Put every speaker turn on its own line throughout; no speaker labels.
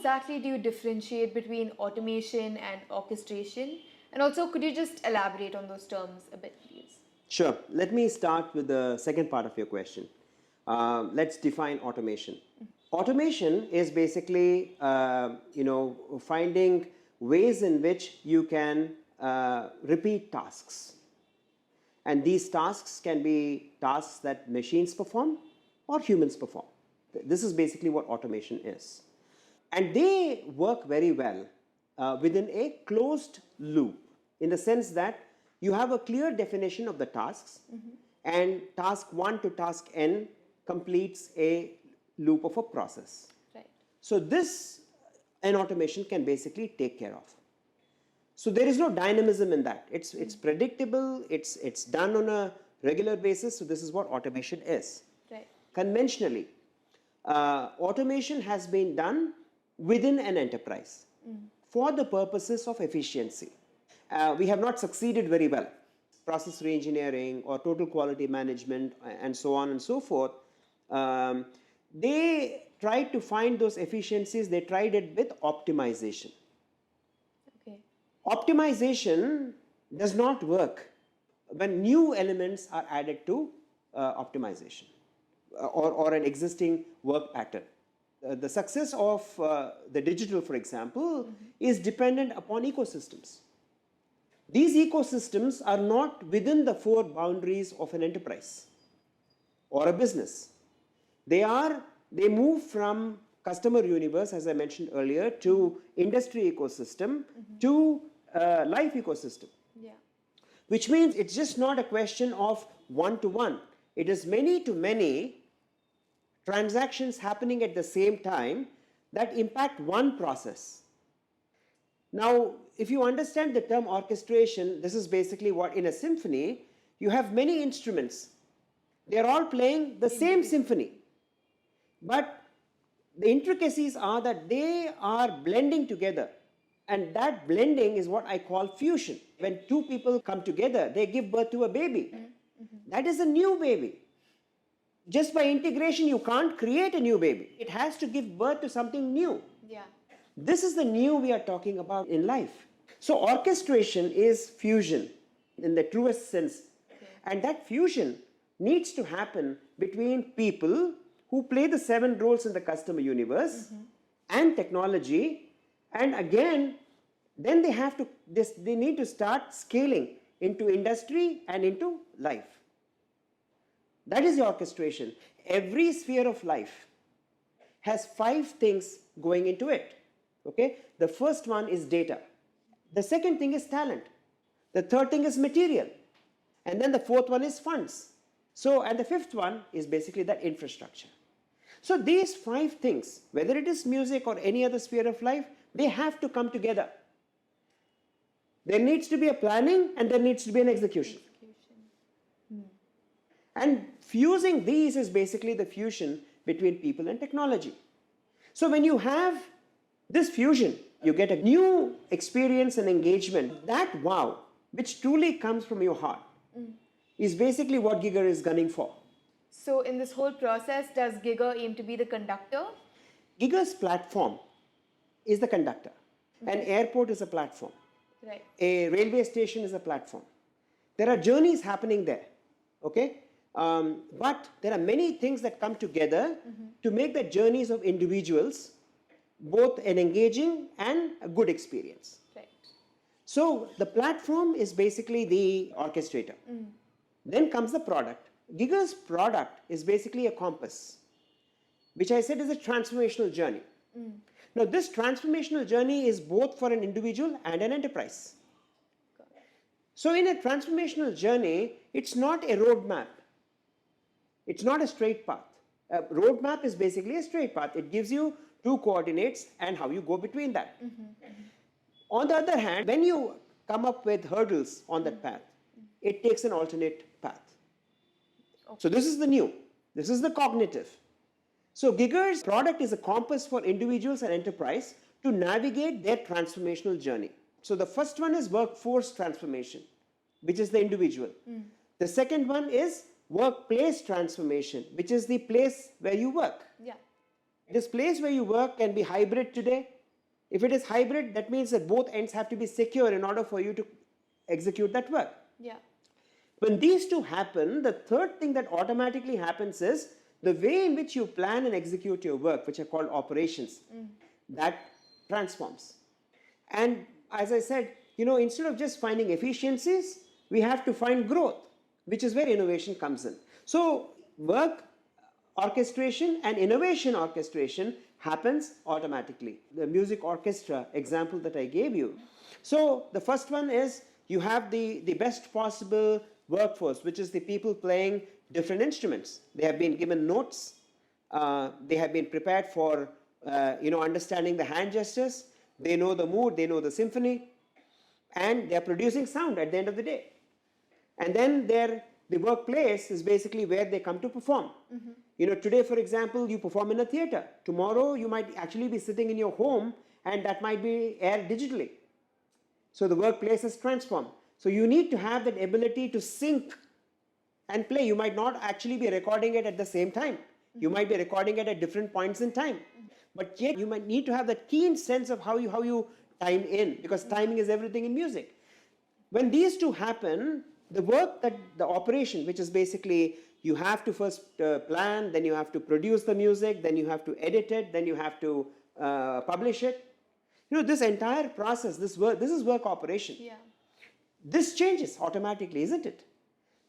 exactly do you differentiate between automation and orchestration? And also, could you just elaborate on those terms a bit, please?
Sure. Let me start with the second part of your question. Let's define automation. Automation is basically, finding ways in which you can repeat tasks. And these tasks can be tasks that machines perform or humans perform. This is basically what automation is. And they work very well within a closed loop, in the sense that you have a clear definition of the tasks, and task 1 to task n completes a loop of a process.
Right.
So this an automation can basically take care of. So there is no dynamism in that. It's predictable, it's done on a regular basis. So this is what automation is.
Right.
Conventionally, automation has been done within an enterprise for the purposes of efficiency. We have not succeeded very well. Process reengineering or total quality management and so on and so forth, they tried to find those efficiencies. They tried it with optimization.
Okay.
Optimization does not work when new elements are added to optimization or an existing work pattern. The success of the digital, for example, is dependent upon ecosystems. These ecosystems are not within the four boundaries of an enterprise or a business. They move from customer universe, as I mentioned earlier, to industry ecosystem, to life ecosystem.
Yeah.
Which means it's just not a question of one-to-one. It is many-to-many transactions happening at the same time that impact one process. Now, if you understand the term orchestration, this is basically what in a symphony, you have many instruments. They're all playing the same symphony. But the intricacies are that they are blending together. And that blending is what I call fusion. When two people come together, they give birth to a baby. That is a new baby. Just by integration, you can't create a new baby. It has to give birth to something new.
Yeah.
This is the new we are talking about in life. So orchestration is fusion in the truest sense.
Okay.
And that fusion needs to happen between people who play the 7 roles in the customer universe and technology. And again, then they need to start scaling into industry and into life. That is the orchestration. Every sphere of life has 5 things going into it. Okay? The first one is data. The second thing is talent. The third thing is material. And then the fourth one is funds. So, and the fifth one is basically that infrastructure. So these 5 things, whether it is music or any other sphere of life, they have to come together. There needs to be a planning and there needs to be an execution. And fusing these is basically the fusion between people and technology. So when you have this fusion, you get a new experience and engagement. That wow, which truly comes from your heart, is basically what Giggr is gunning for.
So in this whole process, does Giggr aim to be the conductor?
Giggr's platform is the conductor. An airport is a platform.
Right.
A railway station is a platform. There are journeys happening there. Okay? But there are many things that come together to make the journeys of individuals both an engaging and a good experience.
Right.
So the platform is basically the orchestrator. Then comes the product. Giggr's product is basically a compass, which I said is a transformational journey. Now this transformational journey is both for an individual and an enterprise. So in a transformational journey, it's not a roadmap. It's not a straight path. A roadmap is basically a straight path. It gives you 2 coordinates and how you go between that. On the other hand, when you come up with hurdles on that path, it takes an alternate path. Okay. So this is the new. This is the cognitive. So Giggr's product is a compass for individuals and enterprise to navigate their transformational journey. So the first one is workforce transformation, which is the individual. The second one is workplace transformation, which is the place where you work.
Yeah.
This place where you work can be hybrid today, If it is hybrid, that means that both ends have to be secure in order for you to execute that work.
Yeah.
When these two happen, the third thing that automatically happens is the way in which you plan and execute your work, which are called operations, that transforms. And as I said, instead of just finding efficiencies, we have to find growth, which is where innovation comes in. So work orchestration and innovation orchestration happens automatically. The music orchestra example that I gave you. So the first one is you have the best possible workforce, which is the people playing different instruments. They have been given notes. They have been prepared for understanding the hand gestures. They know the mood. They know the symphony. And they are producing sound at the end of the day. And then the workplace is basically where they come to perform. Today, for example, you perform in a theater. Tomorrow, you might actually be sitting in your home, and that might be aired digitally. So the workplace is transformed. So you need to have that ability to sync and play. You might not actually be recording it at the same time. You might be recording it at different points in time. But yet, you might need to have that keen sense of how you time in, because timing is everything in music. When these two happen, the operation, which is basically you have to first plan, then you have to produce the music, then you have to edit it, then you have to publish it. This entire process, this is work operation.
Yeah.
This changes automatically, isn't it?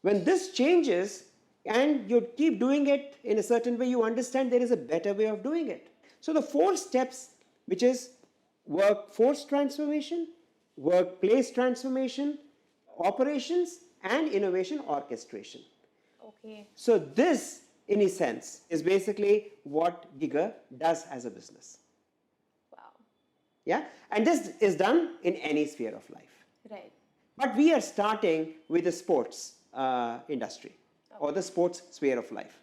When this changes and you keep doing it in a certain way, you understand there is a better way of doing it. So the 4 steps, which is workforce transformation, workplace transformation, operations, and innovation orchestration.
Okay.
So this, in a sense, is basically what Giggr does as a business.
Wow.
Yeah? And this is done in any sphere of life.
Right.
But we are starting with the sports industry or the sports sphere of life.